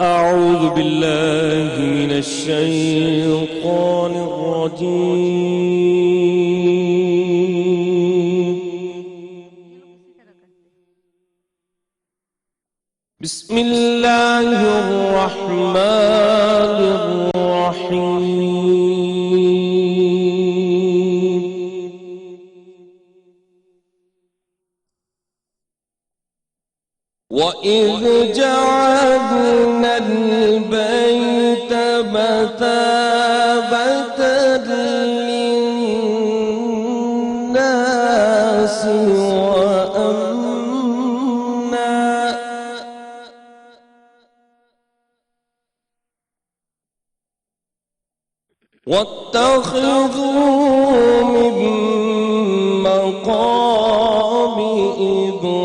أعوذ بالله من الشيطان الرجيم. بسم الله الرحمن الرحيم. وإذ جعلنا البيت مثابة للناس وأمنا واتخذوا من مقام إبراهيم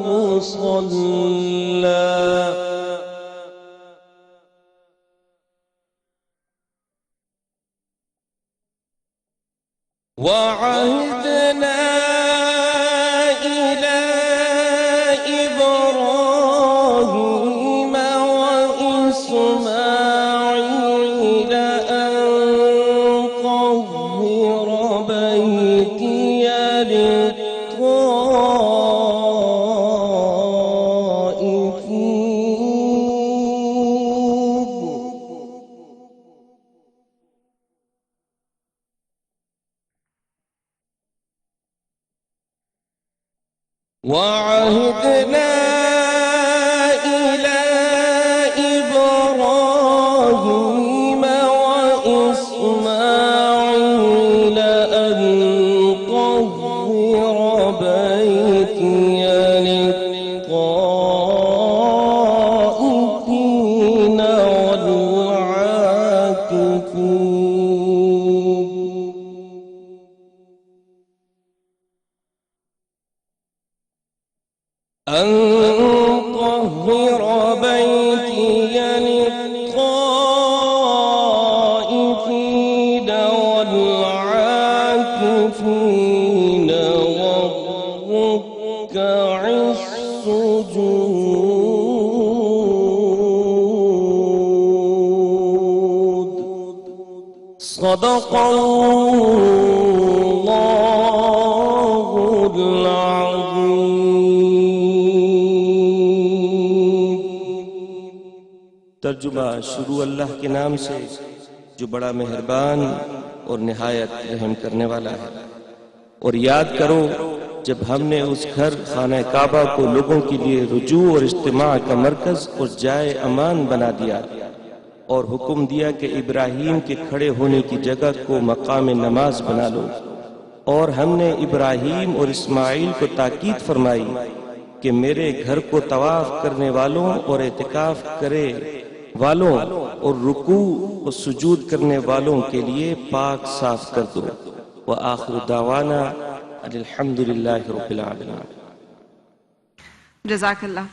مصلى وعهدنا إلى إبراهيم وإسماعيل أن طهر بيتي وعهدنا إلى إبراهيم وإسماعيل أن طهر بيتي للطائفين والعاكفين أن طهر بيتي للطائفين والعاكفين والركع السجود. صدق الله العظيم. ترجمہ شروع اللہ کے نام سے جو بڑا مہربان اور نہایت رحم کرنے والا ہے. اور یاد کرو جب ہم نے اس گھر خانہ کعبہ کو لوگوں کے لیے رجوع اور اجتماع کا مرکز اور جائے امان بنا دیا اور حکم دیا کہ ابراہیم کے کھڑے ہونے کی جگہ کو مقام نماز بنا لو. اور ہم نے ابراہیم اور اسماعیل کو تاکید فرمائی کہ میرے گھر کو طواف کرنے والوں اور اعتکاف کرے والوں اور رکوع و سجود کرنے والوں کے لیے پاک صاف کر دو. وآخر دعوانا الحمدللہ رب العالمین. جزاک اللہ.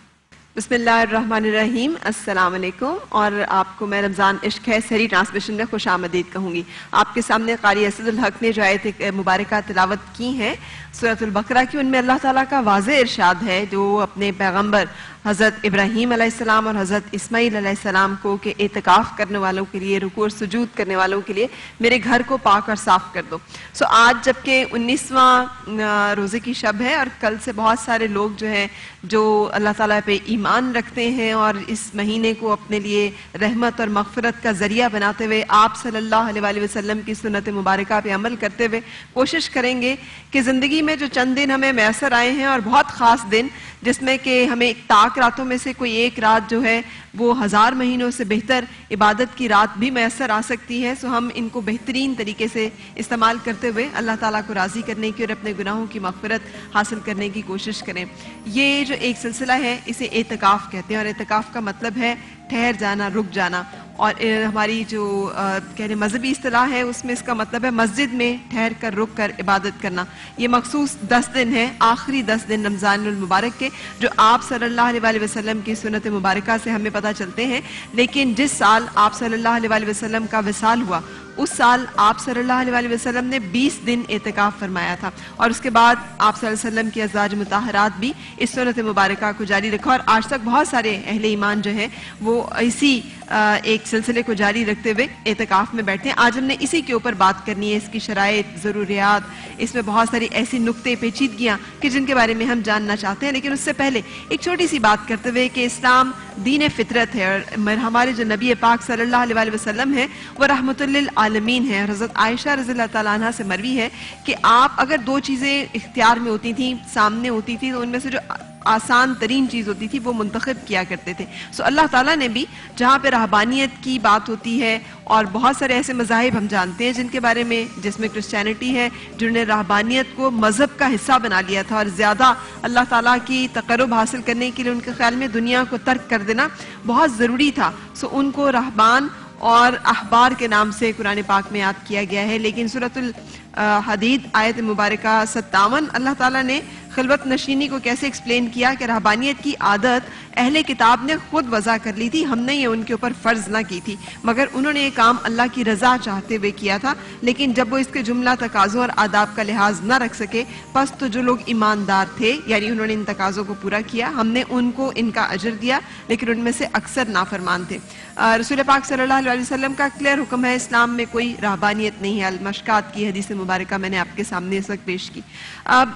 بسم اللہ الرحمن الرحیم. السلام علیکم. اور آپ کو میں رمضان عشق ہے سحری ٹرانسمیشن میں خوش آمدید کہوں گی. آپ کے سامنے قاری اسد الحق نے جو آیت مبارکہ تلاوت کی ہیں سورۃ البقرہ کی، ان میں اللہ تعالیٰ کا واضح ارشاد ہے جو اپنے پیغمبر حضرت ابراہیم علیہ السلام اور حضرت اسماعیل علیہ السلام کو کہ اعتکاف کرنے والوں کے لیے، رکوع اور سجود کرنے والوں کے لیے میرے گھر کو پاک اور صاف کر دو. آج جبکہ 19واں روزے کی شب ہے اور کل سے بہت سارے لوگ جو ہیں جو اللہ تعالیٰ پہ ایمان رکھتے ہیں اور اس مہینے کو اپنے لیے رحمت اور مغفرت کا ذریعہ بناتے ہوئے آپ صلی اللہ علیہ وسلم کی سنت مبارکہ پہ عمل کرتے ہوئے کوشش کریں گے کہ زندگی میں جو چند دن ہمیں میسر آئے ہیں اور بہت خاص دن جس میں کہ ہمیں طاق راتوں میں سے کوئی ایک رات جو ہے وہ 1000 مہینوں سے بہتر عبادت کی رات بھی میسر آ سکتی ہے. ہم ان کو بہترین طریقے سے استعمال کرتے ہوئے اللہ تعالیٰ کو راضی کرنے کی اور اپنے گناہوں کی مغفرت حاصل کرنے کی کوشش کریں. یہ جو ایک سلسلہ ہے اسے اعتکاف کہتے ہیں اور اعتکاف کا مطلب ہے ٹھہر جانا، رک جانا. اور ہماری جو کہنے مذہبی اصطلاح ہے اس میں اس کا مطلب ہے مسجد میں ٹھہر کر رک کر عبادت کرنا. یہ مخصوص 10 دن ہے، آخری 10 دن رمضان المبارک کے، جو آپ صلی اللہ علیہ وسلم کی سنت مبارکہ سے ہمیں پتہ چلتے ہیں. لیکن جس سال آپ صلی اللہ علیہ وسلم کا وصال ہوا اس سال آپ صلی اللہ علیہ وسلم نے 20 دن اعتکاف فرمایا تھا، اور اس کے بعد آپ صلی اللہ علیہ وسلم کی ازواج مطہرات بھی اس سنت مبارکہ کو جاری رکھا، اور آج تک بہت سارے اہل ایمان جو ہے وہ اسی ایک سلسلے کو جاری رکھتے ہوئے اعتکاف میں بیٹھے ہیں۔ آج ہم نے اسی کے اوپر بات کرنی ہے، اس کی شرائط، ضروریات، اس میں بہت ساری ایسی نقطے پیچیدگیاں کہ جن کے بارے میں ہم جاننا چاہتے ہیں۔ لیکن اس سے پہلے ایک چھوٹی سی بات کرتے ہوئے کہ اسلام دین فطرت ہے، اور ہمارے جو نبی پاک صلی اللہ علیہ وسلم ہیں وہ رحمت للعالمین ہیں۔ حضرت عائشہ رضی اللہ تعالیٰ عنہ سے مروی ہے کہ آپ اگر دو چیزیں اختیار میں ہوتی تھیں، سامنے ہوتی تھی، تو ان میں سے جو آسان ترین چیز ہوتی تھی وہ منتخب کیا کرتے تھے۔ اللہ تعالیٰ نے بھی جہاں پہ رہبانیت کی بات ہوتی ہے، اور بہت سارے ایسے مذاہب ہم جانتے ہیں جن کے بارے میں، جس میں کرسچینٹی ہے، جنہوں نے رہبانیت کو مذہب کا حصہ بنا لیا تھا، اور زیادہ اللہ تعالیٰ کی تقرب حاصل کرنے کے لیے ان کے خیال میں دنیا کو ترک کر دینا بہت ضروری تھا، ان کو رہبان اور احبار کے نام سے قرآن پاک میں یاد کیا گیا ہے۔ لیکن سورۃ الحدید آیت مبارکہ 57 اللہ تعالیٰ نے خلوت نشینی کو کیسے ایکسپلین کیا کہ رہبانیت کی عادت اہل کتاب نے خود وضع کر لی تھی، ہم نے یہ ان کے اوپر فرض نہ کی تھی، مگر انہوں نے یہ کام اللہ کی رضا چاہتے ہوئے کیا تھا۔ لیکن جب وہ اس کے جملہ تقاضوں اور آداب کا لحاظ نہ رکھ سکے، پس تو جو لوگ ایماندار تھے، یعنی انہوں نے ان تقاضوں کو پورا کیا، ہم نے ان کو ان کا اجر دیا، لیکن ان میں سے اکثر نافرمان تھے۔ رسول پاک صلی اللہ علیہ وسلم کا کلیئر حکم ہے، اسلام میں کوئی رہبانیت نہیں ہے۔ المشکات کی حدیث مبارکہ میں نے آپ کے سامنے اس وقت پیش کی۔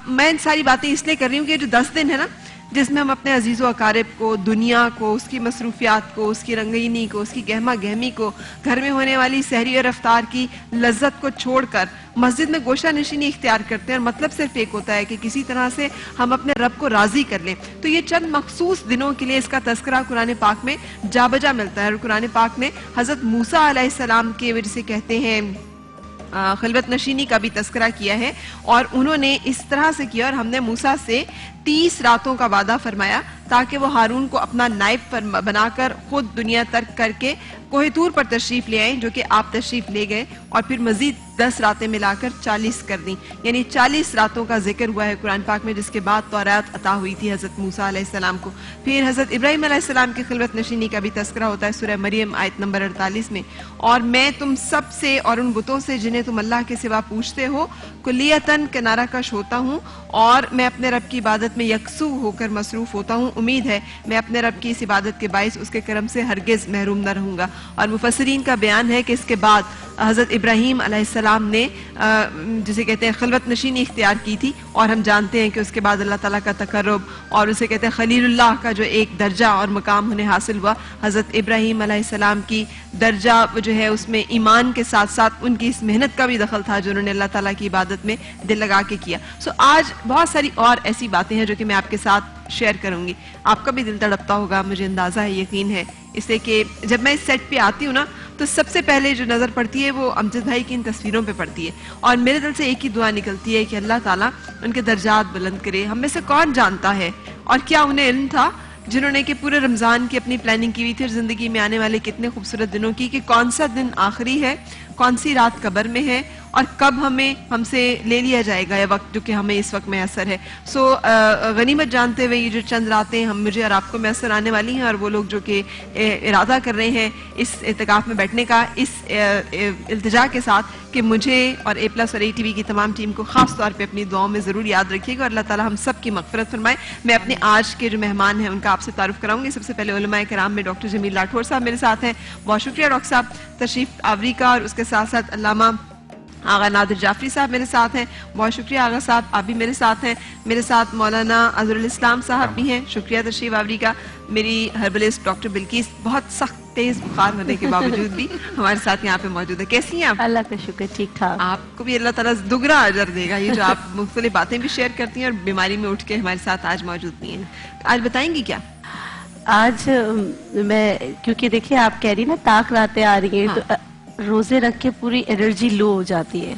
میں ان ساری باتیں اس لیے کر رہی ہوں کہ جو 10 دن ہے نا، جس میں ہم اپنے عزیز و اقارب کو، دنیا کو، اس کی مصروفیات کو، اس کی رنگینی کو، اس کی گہما گہمی کو، گھر میں ہونے والی سحری اور افطار کی لذت کو چھوڑ کر مسجد میں گوشہ نشینی اختیار کرتے ہیں، اور مطلب صرف ایک ہوتا ہے کہ کسی طرح سے ہم اپنے رب کو راضی کر لیں، تو یہ چند مخصوص دنوں کے لیے اس کا تذکرہ قرآن پاک میں جا بجا ملتا ہے۔ اور قرآن پاک نے حضرت موسیٰ علیہ السلام کے وجہ سے کہتے ہیں خلوت نشینی کا بھی تذکرہ کیا ہے، اور انہوں نے اس طرح سے کیا، اور ہم نے موسیٰ سے 30 راتوں کا وعدہ فرمایا تاکہ وہ ہارون کو اپنا نائب بنا کر خود دنیا ترک کر کے کوہ طور پر تشریف لے آئیں، جو کہ آپ تشریف لے گئے، اور پھر مزید 10 راتیں ملا کر 40 کر دیں، یعنی 40 راتوں کا ذکر ہوا ہے قرآن پاک میں، جس کے بعد تورات عطا ہوئی تھی حضرت موسیٰ علیہ السلام کو۔ پھر حضرت ابراہیم علیہ السلام کی خلوت نشینی کا بھی تذکرہ ہوتا ہے سورہ مریم آیت نمبر 48 میں، اور میں تم سب سے اور ان بتوں سے جنہیں تم اللہ کے سوا پوچھتے ہو کلیتاً کنارہ کش ہوتا ہوں، اور میں اپنے رب کی عبادت میں یکسو ہو کر مصروف ہوتا ہوں، امید ہے میں اپنے رب کی اس عبادت کے باعث اس کے کرم سے ہرگز محروم نہ رہوں گا۔ اور مفسرین کا بیان ہے کہ اس کے بعد حضرت ابراہیم علیہ السلام نے جسے کہتے ہیں خلوت نشینی اختیار کی تھی، اور ہم جانتے ہیں کہ اس کے بعد اللہ تعالیٰ کا تقرب اور اسے کہتے ہیں خلیل اللہ کا جو ایک درجہ اور مقام انہیں حاصل ہوا۔ حضرت ابراہیم علیہ السلام کی درجہ جو ہے اس میں ایمان کے ساتھ ساتھ ان کی اس محنت کا بھی دخل تھا جو انہوں نے اللہ تعالیٰ کی عبادت میں دل لگا کے کیا۔ آج بہت ساری اور ایسی باتیں ہیں جو کہ میں آپ کے ساتھ شیئر کروں گی، آپ کا بھی دل تڑپتا ہوگا، مجھے اندازہ ہے، یقین ہے، اس لیے کہ جب میں اس سیٹ پہ آتی ہوں نا تو سب سے پہلے جو نظر پڑتی ہے وہ امجد بھائی کی ان تصویروں پہ پڑتی ہے، اور میرے دل سے ایک ہی دعا نکلتی ہے کہ اللہ تعالیٰ ان کے درجات بلند کرے۔ ہم میں سے کون جانتا ہے اور کیا انہیں علم تھا جنہوں نے کہ پورے رمضان کی اپنی پلاننگ کی ہوئی تھی اور زندگی میں آنے والے کتنے خوبصورت دنوں کی، کہ کون سا دن آخری ہے، کون سی رات قبر میں ہے، اور کب ہم سے لے لیا جائے گا یہ وقت جو کہ ہمیں اس وقت میسر ہے۔ غنیمت جانتے ہوئے یہ جو چند راتیں مجھے اور آپ کو میسر آنے والی ہیں، اور وہ لوگ جو کہ ارادہ کر رہے ہیں اس اعتکاف میں بیٹھنے کا، اس التجا کے ساتھ کہ مجھے اور A+ اور ATV کی تمام ٹیم کو خاص طور پہ اپنی دعاؤں میں ضرور یاد رکھیے گا، اور اللہ تعالیٰ ہم سب کی مغفرت فرمائے۔ میں اپنے آج کے جو مہمان ہیں ان کا آپ سے تعارف کراؤں گی۔ سب سے پہلے علماء کرام میں ڈاکٹر جمیل راٹھور صاحب میرے ساتھ ہیں، بہت شکریہ ڈاکٹر صاحب تشریف آوری کا، اور اس کے ساتھ ساتھ علامہ آغا نادر جعفری صاحب میرے ساتھ ہیں، بہت شکریہ آغا صاحب، آپ بھی میرے ساتھ ہیں۔ میرے ساتھ مولانا اظہر الاسلام صاحب بھی ہیں، شکریہ تشریف آوری کا۔ میری ہربلسٹ ڈاکٹر بلقیس بہت سخت تیز بخار ہونے کے باوجود بھی ہمارے ساتھ یہاں پہ موجود ہے۔ کیسی ہیں آپ؟ اللہ کا شکر، ٹھیک ٹھاک۔ آپ کو بھی اللہ تعالیٰ دگنا اجر دے گا، یہ جو آپ مختلف باتیں بھی شیئر کرتی ہیں اور بیماری میں اٹھ کے ہمارے ساتھ آج موجود بھی ہیں۔ آج بتائیں گی کیا؟ آج میں کیونکہ دیکھیں آپ کہہ رہی نا طاق راتیں آ رہی ہیں، تو روزے رکھ کے پوری انرجی لو ہو جاتی ہے،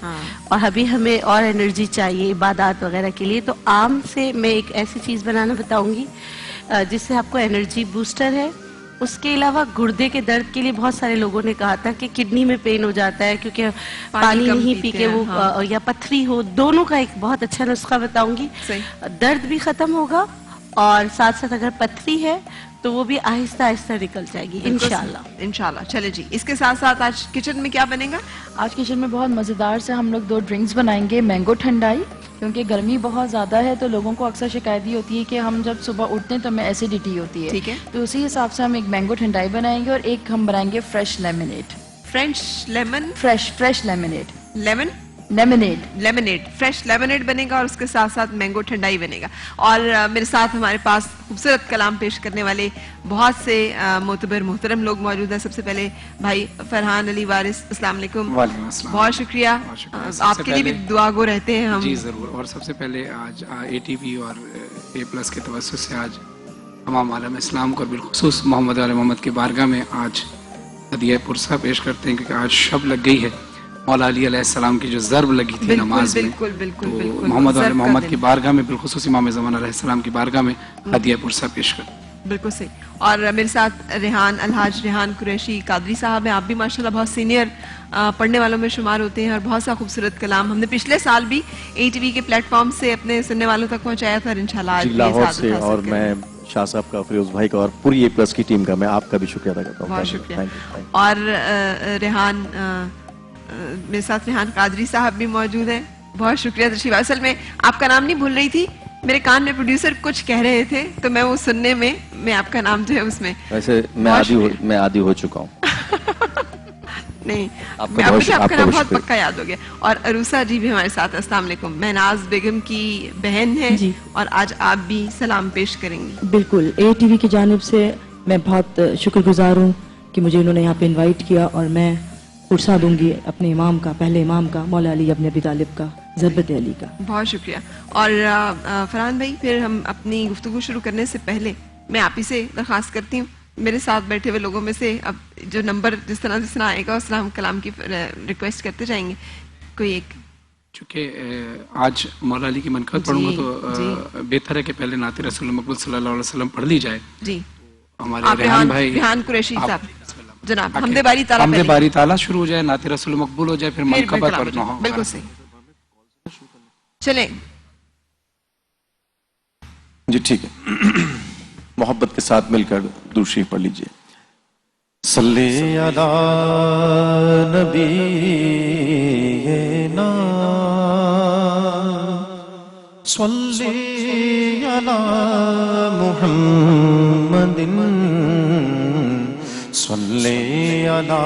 اور ابھی ہمیں اور انرجی چاہیے عبادات وغیرہ کے لیے، تو آم سے میں ایک ایسی چیز بنانا بتاؤں گی جس سے آپ کو انرجی بوسٹر ہے۔ اس کے علاوہ گردے کے درد کے لیے بہت سارے لوگوں نے کہا تھا کہ کڈنی میں پین ہو جاتا ہے کیونکہ پانی نہیں پی کے وہ یا پتھری ہو، دونوں کا ایک بہت اچھا نسخہ بتاؤں گی، درد بھی ختم ہوگا، اور ساتھ ساتھ اگر پتھری ہے تو وہ بھی آہستہ آہستہ نکل جائے گی انشاءاللہ. انشاءاللہ. چلے جی, اس کے ساتھ ساتھ آج کچن میں کیا بنے گا؟ آج کچن میں بہت مزیدار سے ہم لوگ 2 ڈرنکس بنائیں گے. مینگو ٹھنڈائی, کیونکہ گرمی بہت زیادہ ہے تو لوگوں کو اکثر شکایت یہ ہوتی ہے کہ ہم جب صبح اٹھتے ہیں تو ہمیں ایسیڈیٹی ہوتی ہے. ٹھیک ہے, تو اسی حساب سے ہم ایک مینگو ٹھنڈائی بنائیں گے اور ایک ہم بنائیں گے fresh lemonade. French lemon, fresh lemonade. Lemonade, fresh lemonade بنے گا, اور اس کے ساتھ ساتھ مینگو ٹھنڈائی بنے گا. اور میرے ساتھ ہمارے پاس خوبصورت کلام پیش کرنے والے بہت سے معتبر محترم لوگ موجود ہیں. سب سے پہلے بھائی فرحان علی وارث, السلام علیکم. وعلیکم السلام. بہت شکریہ, آپ کے لیے بھی دعا گو رہتے ہیں ہم. جی ضرور. اور سب سے پہلے آج ATV اور A+ کے توسط سے آج تمام عالم اسلام کو, بالخصوص محمد علیہ محمد کی بارگاہ میں آج ہدیہ پرسہ پیش کرتے ہیں, کیونکہ آج شب لگ گئی ہے مولا علی علیہ السلام کی جو ضرب لگی تھی نماز میں. بالکل محمد علیہ محمد کی بارگاہ میں, بالخصوص امام زمان علیہ السلام کی بارگاہ میں ہدیہ پرسہ پیش کرتے ہیں. بالکل صحیح. اور میرے ساتھ الحاج ریحان قریشی قادری صاحب ہیں. آپ بھی ماشاءاللہ بہت سینئر پڑھنے والوں میں شمار ہوتے ہیں, اور بہت سا خوبصورت کلام ہم نے پچھلے سال بھی ATV کے پلیٹ فارم سے اپنے سننے والوں تک پہنچایا تھا, اور انشاءاللہ آج بھی لاہور سے. اور میں شاہ صاحب کا, فیروز بھائی کا, اور پوری A+ کی ٹیم کا میں آپ کا بھی شکریہ ادا کرتا ہوں. بہت شکریہ. اور ریحان, میرے ساتھ ریحان قادری صاحب بھی موجود ہیں, بہت شکریہ تشریف. اصل میں آپ کا نام نہیں بھول رہی تھی, میرے کان میں پروڈیوسر کچھ کہہ رہے تھے تو میں وہ سننے میں آپ کا نام جو ہے اس میں, ویسے میں عادی ہو چکا ہوں. نہیں, مجھے آپ کا نام بہت پکا یاد ہو گیا. اور عروسہ جی بھی ہمارے ساتھ, السلام علیکم. مہناز بیگم کی بہن ہے جی, اور آج آپ بھی سلام پیش کریں گی. بالکل. ATV کی جانب سے میں بہت شکر گزار ہوں کہ مجھے انہوں نے یہاں پہ انوائٹ کیا, اور میں پرسہ دوں گی اپنے امام کا, پہلے امام کا, مولا علی ابن ابی طالب کا, ضربت علی کا. بہت شکریہ. اور فرحان بھائی, پھر ہم اپنی گفتگو شروع کرنے سے پہلے میں آپ ہی سے درخواست کرتی ہوں, میرے ساتھ بیٹھے ہوئے لوگوں میں سے اب جو نمبر جس طرح آئے گا اس طرح ہم کلام کی ریکویسٹ کرتے جائیں گے. کوئی ایک, چونکہ آج مولا علی کی منقبت پڑھوں گا تو بہتر ہے کہ پہلے نعت رسول مقبول صلی اللہ علیہ وسلم پڑھ لی جائے. جی, ہمارے ریحان بھائی, ریحان قریشی صاحب جناب, حمد باری تعالیٰ شروع ہو جائے, نعت رسول مقبول ہو جائے, پھر منقبت پڑھنا ہو. بالکل صحیح. چلیں جی ٹھیک ہے, محبت کے ساتھ مل کر درود شریف پڑھ لیجئے. صلی علی نبینا صلی علی محمد صلی علی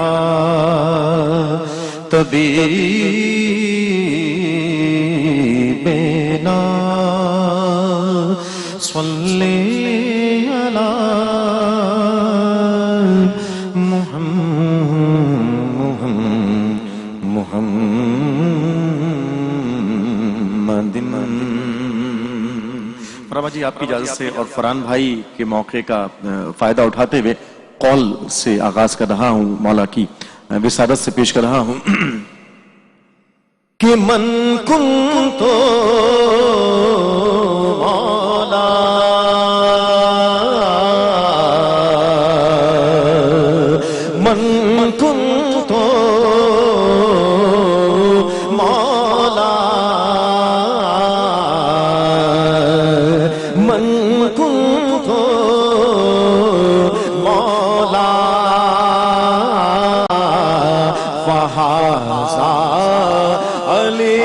طبیبنا صلی علی محمد. فرما جی آپ کی اجازت سے اور فرحان بھائی کے موقع کا فائدہ اٹھاتے ہوئے قول سے آغاز کر رہا ہوں, مولا کی وسادت سے پیش کر رہا ہوں کہ من کنتو مولا من کنتو مولا من کنتو مولا فہذا علی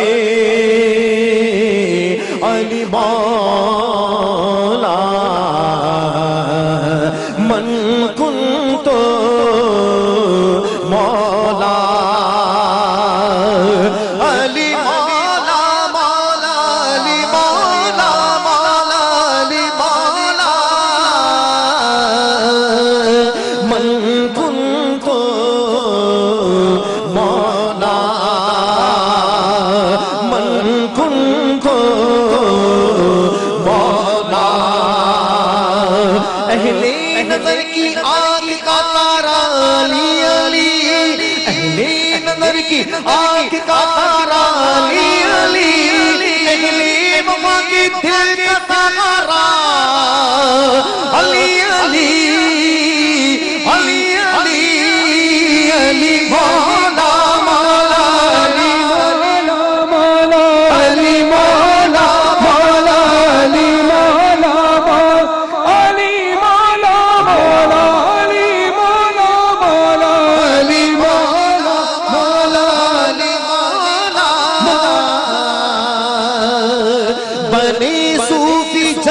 علی مولا من کنتو مولا علی مولا مولا علی مولا مولا علی مولا من کنتو مولا من کنتو مولا اہل نظر کی آنکھ کا تارا علی علی, اہل نظر کی آنکھ کا تارا علی علی, اہل وفا کی دل کا تارا علی علی علی علی علی مولا مولا علی مولا مولا علی مولا مولا علی مولا علی مولا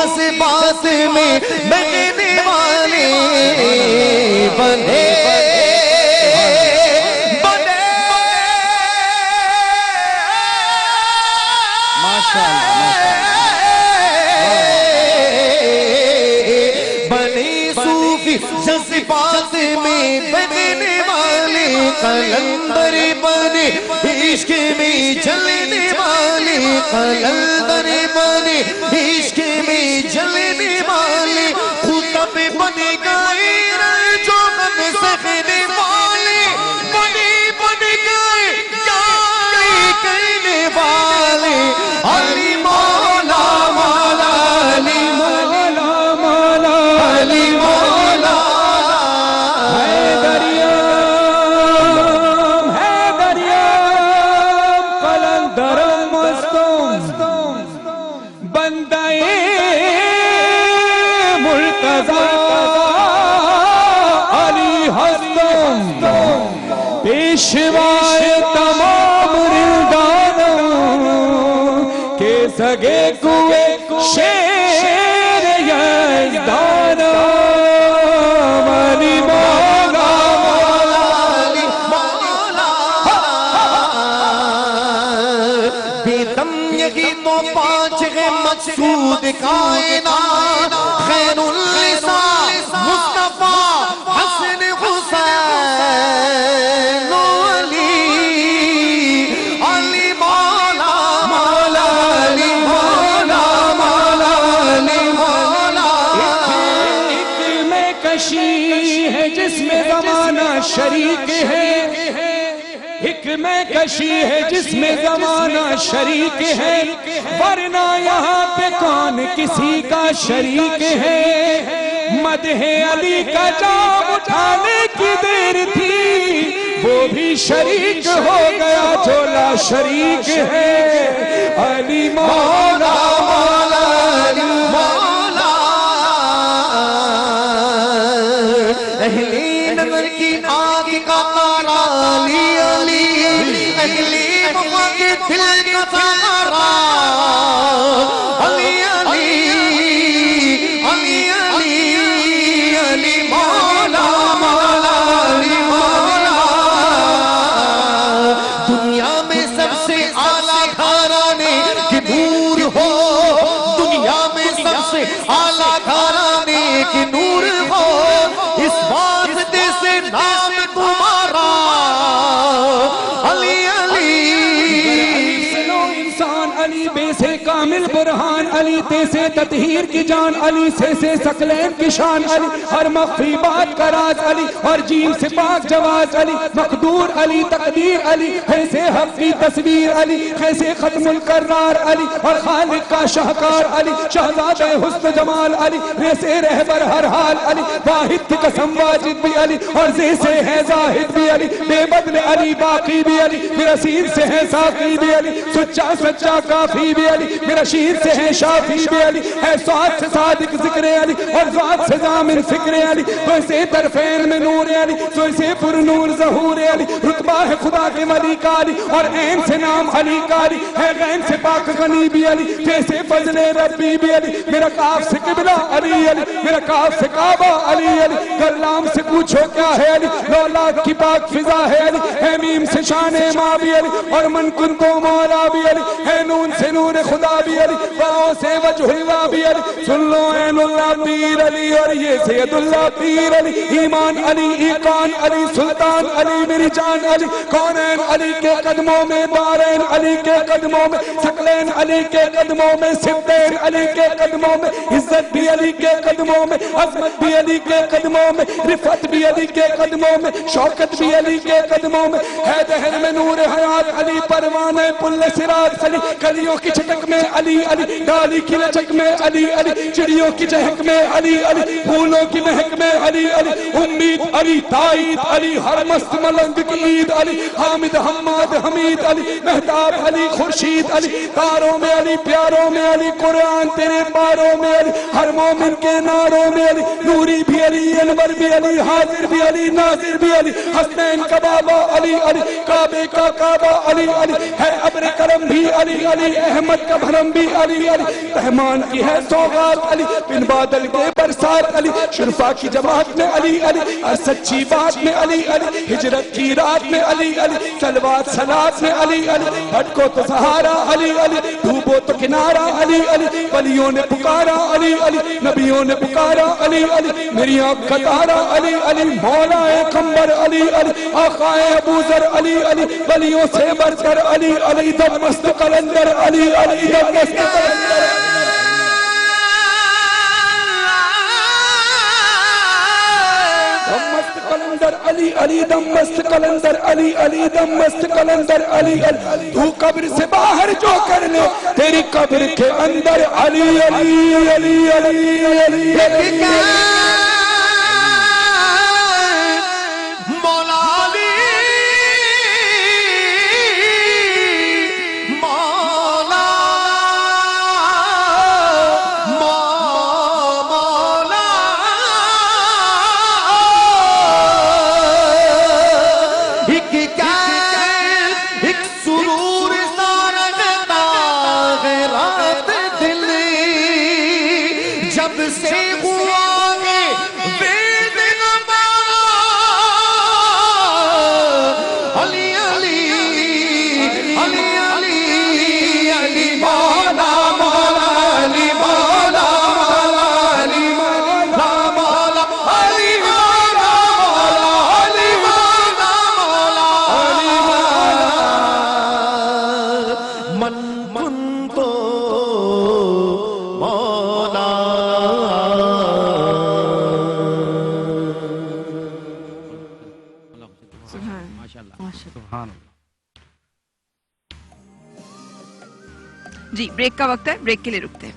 جذبات میں بہنے والے بنے جذبات میں بننے والے قلندر بنے عشق میں جلنے والے قلندر بنے عشق میں جلنے والے خطب بنے گئے جو غم سہنے والے بنے گئے گائے کرنے والے علی مولا مولا علی مولا مولا علی مولا پیشوائے تمام رندانوں کے سگے کوئے شیر یزدانوں علی مولا مولا علی مولا بیدم یہی تو پانچ ہے مقصود کائنات خیر اللسان مصطفیٰ حسن حسین علی علی مولا مولا علی مولا مولا علی مولا ایک میں کشی ہے جس میں زمانہ شریک ہے ایک میں کشی ہے جس میں زمانہ شریک ہے ورنہ یہاں پہ کون کسی کا شریک ہے مدح علی کا جام اٹھانے کی دیر تھی وہ بھی شریک ہو گیا جو لا شریک ہے علی مولا مولا علی مولا اہلی نظر کی آگ کا تارا علی علی اہلی مغا کے دل کا تارا علی علی علی علی علی مولا مولا علی مولا دنیا میں سب سے اعلیٰ گھرانے کی نور ہو دنیا میں سب سے اعلیٰ گھرانے کی نور ہو اس واسطے سے نام تمہارا علی علی انسان علی بے سے کامل برہان علی تے سے تطہیر کی جان علی سے ثقلین کی شان علی ہر مخفی بات کا راز علی اور جیم سے پاک جواز علی مقدور علی تقدیر علی ہے سے حق کی تصویر علی ہے سے ختم القرار علی اور خالق کا شاہکار علی شہزادہ حسن جمال علی ہے سے رہبر ہر حال علی واحد کی قسم واجد بھی علی اور زی سے ہے زاہد بھی علی بے بدل علی باقی بھی علی میرا سیر سے ہے ساقی بھی علی سچا سچا کافی بھی علی میرا شیر سے ہے شافی بھی علی ہے سعاد سے صادق ذکر علی اور ذات سے ضامن فکر علی تو اسے طرفین میں نور علی تو اسے پر نور ظہور علی رتبہ ہے خدا کے ملی کا علی اور عین سے نام علی کا علی ہے غین سے پاک غنی بھی علی جیسے فضل ربی بھی علی میرا کاف سے قبلہ علی علی میرا کاف سے کعبہ علی علی کلام سے پوچھو کیا ہے علی لولا کی پاک فضا ہے علی ہے میم سے شان ماں بھی علی اور من کن کو مولا بھی علی ہے نون سے نور خدا بھی علی واؤ سے وجہ اللہ بھی علی سن لو عین اللہ پیر علی اور یہ سید اللہ پیر علی ایمان علی ایقان علی سلطان علی میری جان علی کونین علی کے قدموں میں دارین علی کے قدموں میں ثقلین علی کے قدموں میں سبتین علی کے قدموں میں عزت بھی علی کے قدموں میں عظمت بھی علی کے قدموں میں رفت بھی علی کے قدموں میں شوکت بھی علی کے قدموں میں ہے دہر میں نور حیات علی پروانے پل سراج علی کلیوں کی چھٹک میں علی علی ڈالی کی لچک میں علی علی چڑیوں کی چہک میں علی علی پھولوں کی مہک میں علی علی امید علی تائید علی ہر مست ملنگ کی عید علی حامد حماد حمید علی مہتاب علی خورشید علی تاروں میں علی پیاروں میں علی قرآن تیرے پاروں میں علی ہر مومن کے ناروں میں علی نوری بھی علی انور بھی علی حاضر بھی علی ناظر بھی علی حسنین کا بابا علی علی کعبے کا کعبہ علی علی ہے ابر کرم بھی علی علی احمد کا بھرم بھی علی علی رحمان کی ہے سوغات علی بن بادل کے برسات علی شرفا کی جماعت میں علی علی اور سچی بات میں علی علی ہجرت کی رات میں علی علی صلوات صلات میں علی علی بھٹکو تو سہارا علی علی ڈوبو تو کنارہ علی علی ولیوں نے پکارا علی علی نبیوں نے پکارا علی علی میری آنکھ کا تارا علی علی مولا کمبر علی علی آقا ابو ذر علی علی ولیوں سے بڑھ کر علی علی دم مست قلندر علی علی دم مست قلندر قلندر علی علی دم مست قلندر علی علی دم مست قلندر علی علی تو قبر سے باہر جو کر لے تیری قبر کے اندر علی علی علی علی علی مولا علی مولا مولا ایک سرور سارنگتا غیرات دل جب سے ہوا جی بریک کا وقت ہے، بریک کے لیے رکتے ہیں۔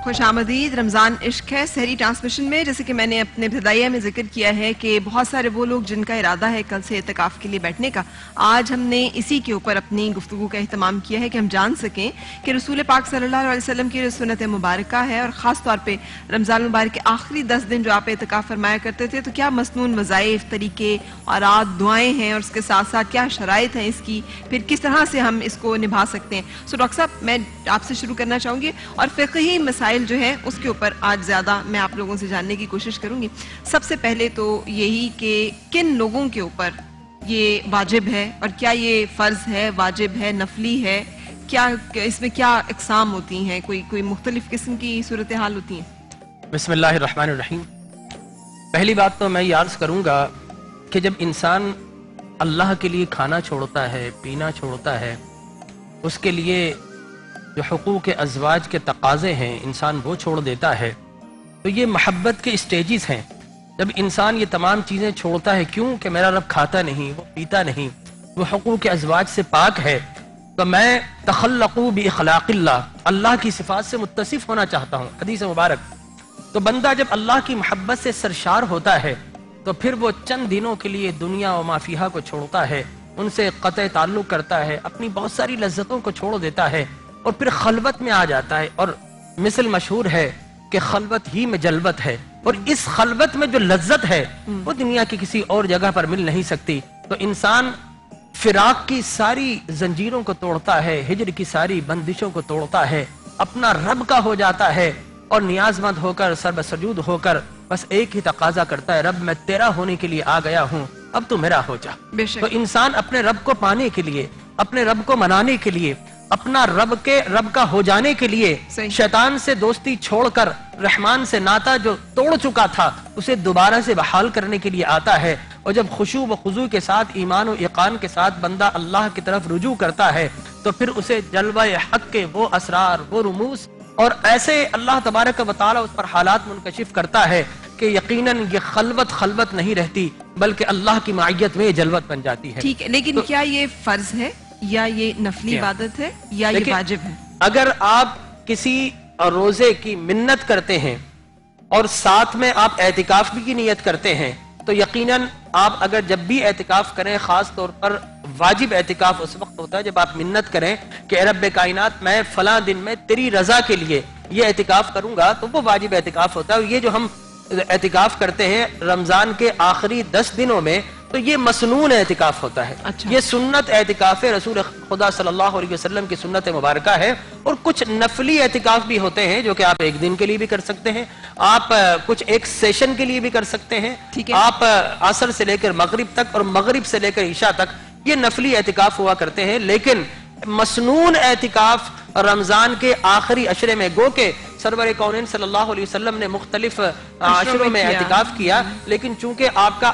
خوش آمدید، رمضان عشق ہے سحری ٹرانسمیشن میں۔ جیسے کہ میں نے اپنے ابتدائیہ میں ذکر کیا ہے کہ بہت سارے وہ لوگ جن کا ارادہ ہے کل سے اعتکاف کے لیے بیٹھنے کا، آج ہم نے اسی کے اوپر اپنی گفتگو کا اہتمام کیا ہے کہ ہم جان سکیں کہ رسول پاک صلی اللہ علیہ وسلم کی سنت مبارکہ ہے، اور خاص طور پہ رمضان المبارک کے آخری 10 دن جو آپ اعتکاف فرمایا کرتے تھے، تو کیا مسنون وظائف، طریقے اور دعائیں ہیں، اور اس کے ساتھ ساتھ کیا شرائط ہیں اس کی، پھر کس طرح سے ہم اس کو نبھا سکتے ہیں۔ سو ڈاکٹر صاحب میں آپ سے شروع کرنا چاہوں گی، اور فقہی مسائل جو ہیں اس کے اوپر آج زیادہ میں آپ لوگوں سے جاننے کی کوشش کروں گی۔ سب سے پہلے تو یہی کہ کن لوگوں کے اوپر یہ واجب ہے، اور کیا یہ فرض ہے، واجب ہے، نفلی ہے، کیا اس میں کیا اقسام ہوتی ہیں، کوئی مختلف قسم کی صورتحال ہوتی ہیں؟ بسم اللہ الرحمن الرحیم۔ پہلی بات تو میں یہ عرض کروں گا کہ جب انسان اللہ کے لیے کھانا چھوڑتا ہے، پینا چھوڑتا ہے، اس کے لیے جو حقوق ازواج کے تقاضے ہیں انسان وہ چھوڑ دیتا ہے، تو یہ محبت کے اسٹیجز ہیں۔ جب انسان یہ تمام چیزیں چھوڑتا ہے، کیوں کہ میرا رب کھاتا نہیں، وہ پیتا نہیں، وہ حقوق ازواج سے پاک ہے، تو میں تخلقوا باخلاق اللہ، اللہ کی صفات سے متصف ہونا چاہتا ہوں، حدیث مبارک۔ تو بندہ جب اللہ کی محبت سے سرشار ہوتا ہے تو پھر وہ چند دنوں کے لیے دنیا و ما فیہا کو چھوڑتا ہے، ان سے قطع تعلق کرتا ہے، اپنی بہت ساری لذتوں کو چھوڑ دیتا ہے، اور پھر خلوت میں آ جاتا ہے۔ اور مثل مشہور ہے کہ خلوت ہی میں جلوت ہے، اور اس خلوت میں جو لذت ہے وہ دنیا کی کسی اور جگہ پر مل نہیں سکتی۔ تو انسان فراق کی ساری زنجیروں کو توڑتا ہے، ہجر کی ساری بندشوں کو توڑتا ہے، اپنا رب کا ہو جاتا ہے، اور نیاز مند ہو کر سر بسجود ہو کر بس ایک ہی تقاضا کرتا ہے، رب میں تیرا ہونے کے لیے آ گیا ہوں، اب تو میرا ہو جا۔ تو انسان اپنے رب کو پانے کے لیے، اپنے رب کو منانے کے لیے، اپنا رب کا ہو جانے کے لیے شیطان سے دوستی چھوڑ کر رحمان سے ناتا جو توڑ چکا تھا اسے دوبارہ سے بحال کرنے کے لیے آتا ہے۔ اور جب خشوع و خضوع کے ساتھ، ایمان و یقین کے ساتھ بندہ اللہ کی طرف رجوع کرتا ہے تو پھر اسے جلوہ حق کے وہ اسرار، وہ رموز، اور ایسے اللہ تبارک و تعالی اس پر حالات منکشف کرتا ہے کہ یقیناً یہ خلوت نہیں رہتی، بلکہ اللہ کی معیت میں یہ جلوت بن جاتی ہے۔ ٹھیک ہے، لیکن کیا یہ فرض ہے یا یہ نفلی عبادت ہے یا یہ واجب ہے؟ اگر آپ کسی روزے کی منت کرتے ہیں اور ساتھ میں آپ اعتکاف بھی کی نیت کرتے ہیں تو یقیناً آپ اگر جب بھی اعتکاف کریں، خاص طور پر واجب اعتکاف اس وقت ہوتا ہے جب آپ منت کریں کہ اے رب کائنات میں فلاں دن میں تیری رضا کے لیے یہ اعتکاف کروں گا، تو وہ واجب اعتکاف ہوتا ہے. اور یہ جو ہم اعتکاف کرتے ہیں رمضان کے آخری 10 دنوں میں تو یہ مسنون اعتکاف ہوتا ہے. یہ سنت اعتکاف رسول خدا صلی اللہ علیہ وسلم کی سنت مبارکہ ہے. اور کچھ نفلی اعتکاف بھی ہوتے ہیں جو کہ آپ ایک دن کے لیے بھی کر سکتے ہیں، آپ کچھ ایک سیشن کے لیے بھی کر سکتے ہیں. آپ عصر سے لے کر مغرب تک اور مغرب سے لے کر عشاء تک یہ نفلی اعتکاف ہوا کرتے ہیں. لیکن مسنون اعتکاف رمضان کے آخری عشرے میں، گو کہ سرور کونین صلی اللہ علیہ وسلم نے مختلف عشروں میں اعتکاف کیا، لیکن چونکہ آپ کا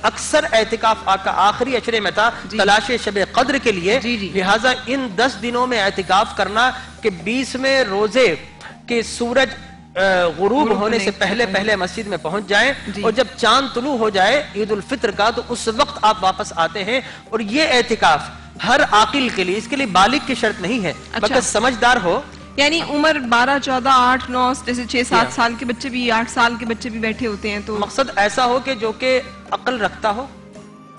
اکثر اعتکاف آپ کا آخری عشرے میں تھا تلاش شب قدر کے لیے، لہٰذا ان 10 دنوں میں اعتکاف کرنا کہ 20ویں روزے کے سورج غروب ہونے سے پہلے مسجد میں پہنچ جائیں اور جب چاند طلوع ہو جائے عید الفطر کا تو اس وقت آپ واپس آتے ہیں. اور یہ اعتکاف ہر عاقل کے لیے، اس کے لیے بالغ کی شرط نہیں ہے، بلکہ سمجھدار ہو. یعنی عمر 12 14 8 9 جیسے 6 7 سال کے بچے بھی 8 سال کے بچے بھی بیٹھے ہوتے ہیں، تو مقصد ایسا ہو کہ جو کہ عقل رکھتا ہو،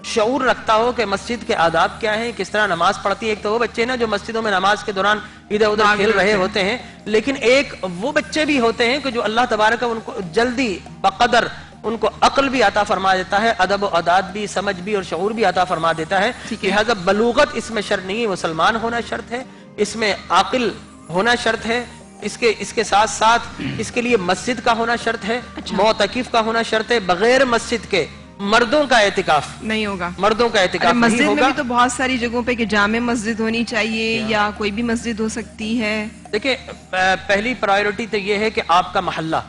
شعور رکھتا ہو کہ مسجد کے آداب کیا ہیں، کس طرح نماز پڑھتی ہے. ایک تو وہ بچے نا جو مسجدوں میں نماز کے دوران ادھر ادھر کھیل رہے ہوتے ہیں، لیکن ایک وہ بچے بھی ہوتے ہیں کہ جو اللہ تبارک ان کو جلدی بقدر ان کو عقل بھی عطا فرما دیتا ہے، ادب و عادات بھی، سمجھ بھی اور شعور بھی عطا فرما دیتا ہے. لہذا بلوغت اس میں شرط نہیں ہے، مسلمان ہونا شرط ہے، اس میں عاقل ہونا شرط ہے، اس کے ساتھ ساتھ اس کے لیے مسجد کا ہونا شرط ہے، معتکف کا ہونا شرط ہے. بغیر مسجد کے مردوں کا اعتکاف نہیں ہوگا. مردوں کا اعتکاف نہیں مسجد میں ہوگا. بھی تو بہت ساری جگہوں پہ کہ جامع مسجد ہونی چاہیے یا کوئی بھی مسجد ہو سکتی ہے. دیکھیں پہلی پرائیورٹی تو یہ ہے کہ آپ کا محلہ،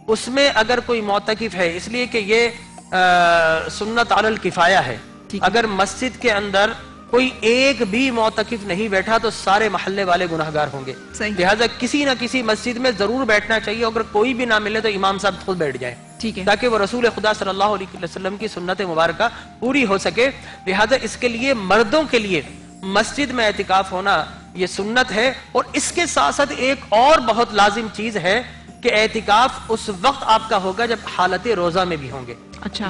اس میں اگر کوئی معتکف ہے، اس لیے کہ یہ سنت علی الکفایہ ہے. اگر مسجد کے اندر کوئی ایک بھی معتکف نہیں بیٹھا تو سارے محلے والے گناہگار ہوں گے. لہٰذا کسی نہ کسی مسجد میں ضرور بیٹھنا چاہیے. اگر کوئی بھی نہ ملے تو امام صاحب خود بیٹھ جائیں تاکہ وہ رسول خدا صلی اللہ علیہ وسلم کی سنت مبارکہ پوری ہو سکے. لہٰذا اس کے لیے مردوں کے لیے مسجد میں اعتکاف ہونا یہ سنت ہے. اور اس کے ساتھ ساتھ ایک اور بہت لازم چیز ہے کہ اعتکاف اس وقت آپ کا ہوگا جب حالت روزہ میں بھی ہوں گے.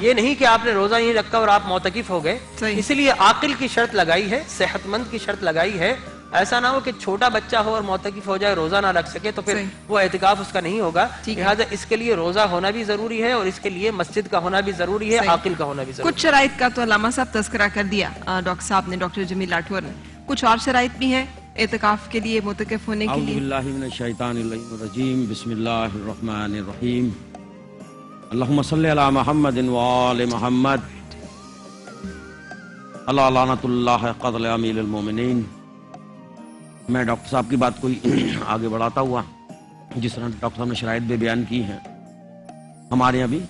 یہ نہیں کہ آپ نے روزہ نہیں رکھا اور آپ معتکف ہو گئے. اسی لیے عاقل کی شرط لگائی ہے، صحت مند کی شرط لگائی ہے. ایسا نہ ہو کہ چھوٹا بچہ ہو اور معتکف ہو جائے، روزہ نہ رکھ سکے تو پھر وہ اعتکاف اس کا نہیں ہوگا. لہٰذا اس کے لیے روزہ ہونا بھی ضروری ہے اور اس کے لیے مسجد کا ہونا بھی ضروری ہے، عاقل کا ہونا بھی ضروری ہے. کچھ شرائط کا تو علامہ صاحب تذکرہ کر دیا ڈاکٹر صاحب نے، ڈاکٹر جمیل راٹھور نے. کچھ اور شرائط بھی ہیں اعتکاف کے لیے، معتکف ہونے کے لیے؟ اعوذ باللہ من الشیطان الرجیم، بسم اللہ الرحمن الرحیم. اللہم صلی علی محمد وآل محمد، اللہ لعنت اللہ قتل امیل المومنین. میں ڈاکٹر صاحب کی بات کوئی آگے بڑھاتا ہوا، جس طرح ڈاکٹر صاحب نے شرائط بھی بیان کی ہیں، ہمارے یہاں بھی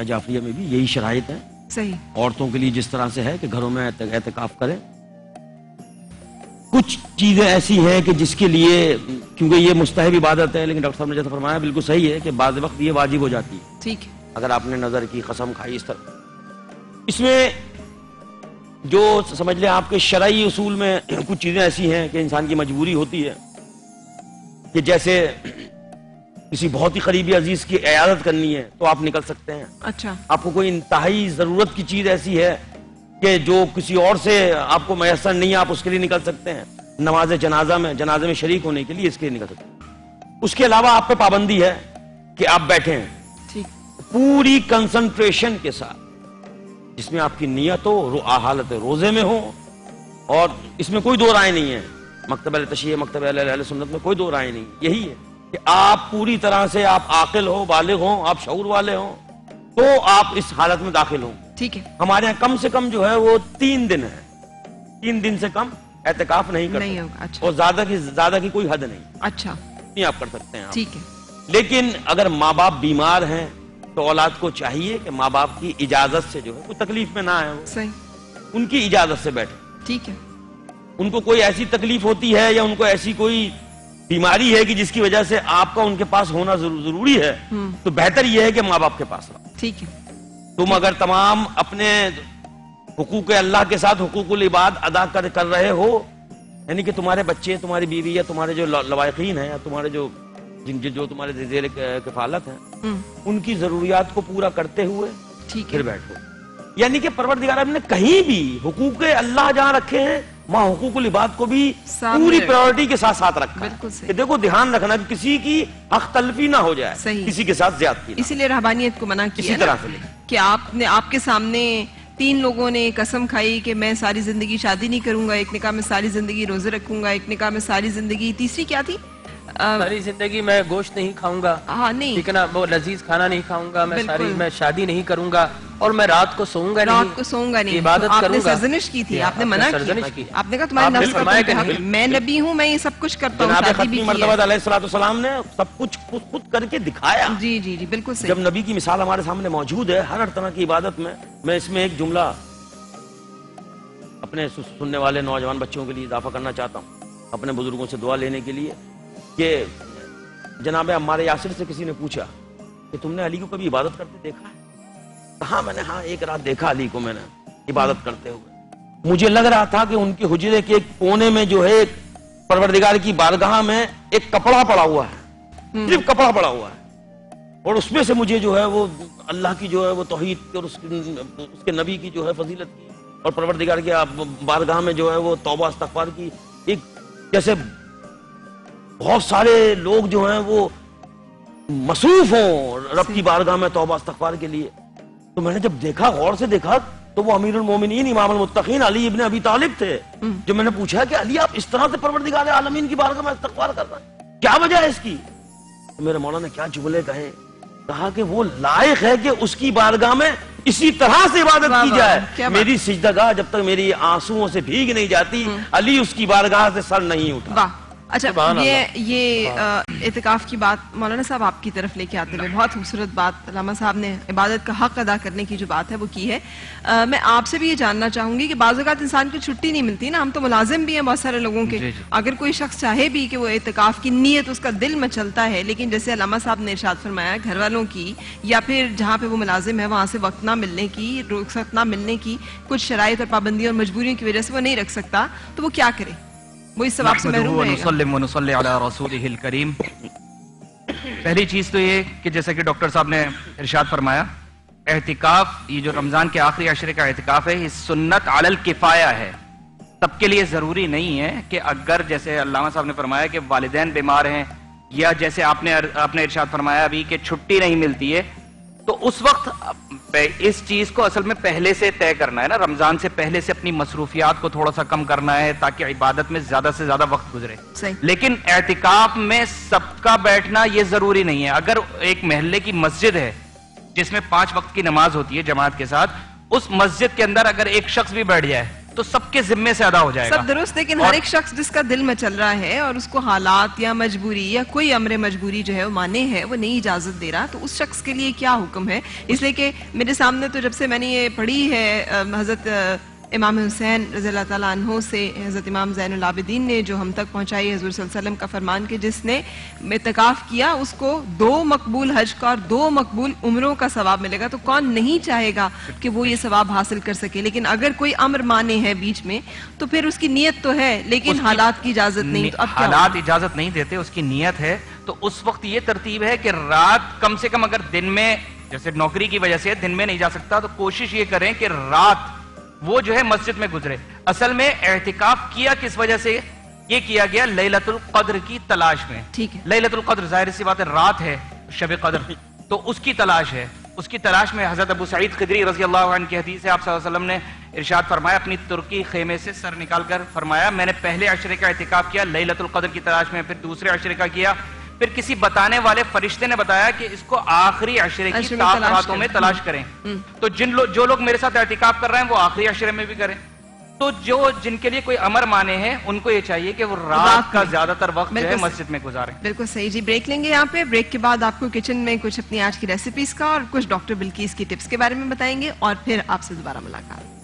جعفریہ میں بھی یہی شرائط ہے. صحیح. عورتوں کے لیے جس طرح سے ہے کہ گھروں میں اعتکاف کریں. کچھ چیزیں ایسی ہیں کہ جس کے لیے کیونکہ یہ مستحب عبادت ہے، لیکن ڈاکٹر صاحب نے جیسا فرمایا بالکل صحیح ہے کہ بعض وقت یہ واجب ہو جاتی ہے. ٹھیک ہے. اگر آپ نے نظر کی، قسم کھائی، اس طرح اس میں جو سمجھ لیں آپ کے شرعی اصول میں کچھ چیزیں ایسی ہیں کہ انسان کی مجبوری ہوتی ہے کہ جیسے کسی بہت ہی قریبی عزیز کی عیادت کرنی ہے تو آپ نکل سکتے ہیں. اچھا. آپ کو کوئی انتہائی ضرورت کی چیز ایسی ہے کہ جو کسی اور سے آپ کو میسر نہیں ہے، آپ اس کے لیے نکل سکتے ہیں. نماز جنازے میں شریک ہونے کے لیے اس کے لیے نکل سکتے ہیں. اس کے علاوہ آپ پہ پابندی ہے کہ آپ بیٹھیں پوری کنسنٹریشن کے ساتھ، جس میں آپ کی نیت ہو، حالت روزے میں ہو، اور اس میں کوئی دو رائے نہیں ہے. مکتب اہل تشیع، مکتب اہل سنت میں کوئی دو رائے نہیں. یہی ہے کہ آپ پوری طرح سے آپ عاقل ہو، بالغ ہوں، آپ شعور والے ہوں تو آپ اس حالت میں داخل ہوں. ٹھیک ہے. ہمارے یہاں کم سے کم جو ہے وہ 3 دن ہے، 3 دن سے کم اعتکاف نہیں کر سکتے، اور زیادہ کی کوئی حد نہیں. اچھا. نہیں آپ کر سکتے ہیں. ٹھیک ہے. لیکن اگر ماں باپ بیمار ہیں تو اولاد کو چاہیے کہ ماں باپ کی اجازت سے جو ہے کوئی تکلیف میں نہ آئے، صحیح، ان کی اجازت سے بیٹھے. ٹھیک ہے. ان کو کوئی ایسی تکلیف ہوتی ہے یا ان کو ایسی کوئی بیماری ہے کہ جس کی وجہ سے آپ کا ان کے پاس ہونا ضروری ہے، تو بہتر یہ ہے کہ ماں باپ کے پاس رہو. ٹھیک ہے. تم اگر تمام اپنے حقوق اللہ کے ساتھ حقوق العباد ادا کر رہے ہو، یعنی کہ تمہارے بچے، تمہاری بیوی یا تمہارے جو لوائقین ہیں یا تمہارے جو جو تمہارے زیر کفالت ہیں ان کی ضروریات کو پورا کرتے ہوئے پھر بیٹھو. یعنی کہ پروردگار نے کہیں بھی حقوق اللہ جہاں رکھے ہیں وہاں حقوق العباد کو بھی پوری پرائورٹی کے ساتھ ساتھ رکھا ہے. دیکھو دھیان رکھنا کہ کسی کی حق تلفی نہ ہو جائے, کسی کے ساتھ زیادتی. اسی لیے رہبانیت کو منع کیا اسی طرح سے کہ آپ کے سامنے 3 لوگوں نے قسم کھائی کہ میں ساری زندگی شادی نہیں کروں گا, ایک نے کہا میں ساری زندگی روزے رکھوں گا, ایک نے کہا میں ساری زندگی, تیسری کیا تھی, ساری زندگی میں گوشت نہیں کھاؤں گا, ٹھیک ہے نا, وہ لذیذ کھانا نہیں کھاؤں گا, میں شادی نہیں کروں گا, اور میں رات کو سوؤں گا نہیں, عبادت کروں گا. سرزنش کی تھی, آپ نے منع کیا, آپ نے کہا تمہارے نفس کا حق, میں نبی ہوں, میں یہ سب کچھ کرتا ہوں, شادی بھی کی ہے. مرتبہ علیہ الصلوۃ والسلام نے سب کچھ خود کر کے دکھایا. جی جی جی بالکل صحیح. جب نبی کی مثال ہمارے سامنے موجود ہے ہر طرح کی عبادت میں اس میں ایک جملہ اپنے سننے والے نوجوان بچوں کے لیے اضافہ کرنا چاہتا ہوں, اپنے بزرگوں سے دعا لینے کے لیے, کہ جناب عمار یاسر سے کسی نے پوچھا کہ تم نے علی کو کبھی عبادت کرتے دیکھا ہے؟ کہا میں نے ہاں ایک رات دیکھا علی کو میں نے عبادت کرتے ہوئے. مجھے لگ رہا تھا کہ ان کے حجرے کے ایک کونے میں جو ہے پروردگار کی بارگاہ میں ایک کپڑا پڑا ہوا ہے, صرف کپڑا پڑا ہوا ہے, اور اس میں سے مجھے جو ہے وہ اللہ کی جو ہے وہ توحید اور اس کے نبی کی جو ہے فضیلت کی اور پروردگار کی بارگاہ میں جو ہے وہ توبہ استغفار کی, ایک جیسے بہت سارے لوگ جو ہیں وہ مصروف ہوں رب کی بارگاہ میں توبہ استغفار کے لیے. تو میں نے جب دیکھا, غور سے دیکھا, تو وہ امیر المومنین امام المتقین علی ابن ابی طالب تھے. جو میں نے پوچھا کہ علی آپ اس طرح سے پروردگار عالمین کی بارگاہ میں استغفار کر رہے ہیں, کیا وجہ ہے اس کی؟ تو میرے مولا نے کیا جملے کہے, کہا کہ وہ لائق ہے کہ اس کی بارگاہ میں اسی طرح سے عبادت کی جائے. میری سجدگاہ جب تک میری آنسوؤں سے بھیگ نہیں جاتی, علی اس کی بارگاہ سے سر نہیں اٹھا. اچھا, یہ اعتکاف کی بات مولانا صاحب آپ کی طرف لے کے آتے ہوئے بہت خوبصورت بات علامہ صاحب نے عبادت کا حق ادا کرنے کی جو بات ہے وہ کی ہے. میں آپ سے بھی یہ جاننا چاہوں گی کہ بعض اوقات انسان کو چھٹی نہیں ملتی نا, ہم تو ملازم بھی ہیں بہت سارے لوگوں کے, اگر کوئی شخص چاہے بھی کہ وہ اعتکاف کی نیت اس کا دل میں چلتا ہے, لیکن جیسے علامہ صاحب نے ارشاد فرمایا گھر والوں کی یا پھر جہاں پہ وہ ملازم ہے وہاں سے وقت نہ ملنے کی, رخصت نہ ملنے کی, کچھ شرائط اور پابندیوں اور مجبوریوں کی وجہ سے وہ نہیں رکھ سکتا, تو وہ کیا کرے؟ وہ اس ثواب سے محروم رہے گا. ونصلی علی رسولہ الکریم. پہلی چیز تو یہ کہ جیسا کہ ڈاکٹر صاحب نے ارشاد فرمایا, اعتکاف, یہ جو رمضان کے آخری عشرے کا اعتکاف ہے, یہ سنت علی الکفایہ ہے, سب کے لیے ضروری نہیں ہے. کہ اگر جیسے علامہ صاحب نے فرمایا کہ والدین بیمار ہیں, یا جیسے آپ نے ارشاد فرمایا ابھی کہ چھٹی نہیں ملتی ہے, تو اس وقت اس چیز کو اصل میں پہلے سے طے کرنا ہے نا, رمضان سے پہلے سے اپنی مصروفیات کو تھوڑا سا کم کرنا ہے تاکہ عبادت میں زیادہ سے زیادہ وقت گزرے. لیکن اعتکاف میں سب کا بیٹھنا یہ ضروری نہیں ہے. اگر ایک محلے کی مسجد ہے جس میں 5 وقت کی نماز ہوتی ہے جماعت کے ساتھ, اس مسجد کے اندر اگر ایک شخص بھی بیٹھ جائے تو سب کے ذمے سے ادا ہو جائے گا. سب درست, لیکن ہر ایک شخص جس کا دل میں چل رہا ہے اور اس کو حالات یا مجبوری یا کوئی امر مجبوری جو ہے وہ مانے ہے, وہ نہیں اجازت دے رہا, تو اس شخص کے لیے کیا حکم ہے؟ اس لیے کہ میرے سامنے تو جب سے میں نے یہ پڑھی ہے حضرت امام حسین رضی اللہ تعالیٰ عنہ سے حضرت امام زین العابدین نے جو ہم تک پہنچائی حضور صلی اللہ علیہ وسلم کا فرمان کہ جس نے اعتکاف کیا اس کو 2 مقبول حج کا اور 2 مقبول عمروں کا ثواب ملے گا. تو کون نہیں چاہے گا کہ وہ یہ ثواب حاصل کر سکے؟ لیکن اگر کوئی امر مانے ہے بیچ میں تو پھر اس کی نیت تو ہے, لیکن حالات کی اجازت نہیں. تو اب حالات اجازت نہیں دیتے, اس کی نیت ہے. تو اس وقت یہ ترتیب ہے کہ رات کم سے کم, اگر دن میں جیسے نوکری کی وجہ سے دن میں نہیں جا سکتا, تو کوشش یہ کریں کہ رات وہ جو ہے مسجد میں گزرے. اصل میں اعتکاف کیا کس وجہ سے یہ کیا گیا؟ لیلۃ القدر کی تلاش میں. ٹھیک ہے, لیلۃ القدر ظاہر سی بات ہے رات ہے شب قدر, تو اس کی تلاش ہے. اس کی تلاش میں حضرت ابو سعید خدری رضی اللہ عنہ کی حدیث ہے, آپ صلی اللہ علیہ وسلم نے ارشاد فرمایا, اپنی ترکی خیمے سے سر نکال کر فرمایا, میں نے پہلے عشرے کا اعتکاف کیا لیلۃ القدر کی تلاش میں, پھر دوسرے عشرے کا کیا, پھر کسی بتانے والے فرشتے نے بتایا کہ اس کو آخری عشرے کی راتوں میں تلاش کریں. تو جو لوگ میرے ساتھ اعتکاف کر رہے ہیں وہ آخری عشرے میں بھی کریں. تو جن کے لیے کوئی امر مانے ہیں ان کو یہ چاہیے کہ وہ رات کا زیادہ تر وقت جو ہے مسجد میں گزاریں. بالکل صحیح جی. بریک لیں گے یہاں پہ. بریک کے بعد آپ کو کچن میں کچھ اپنی آج کی ریسیپیز کا اور کچھ ڈاکٹر بلقیس کی ٹپس کے بارے میں بتائیں گے, اور پھر آپ سے دوبارہ ملاقات.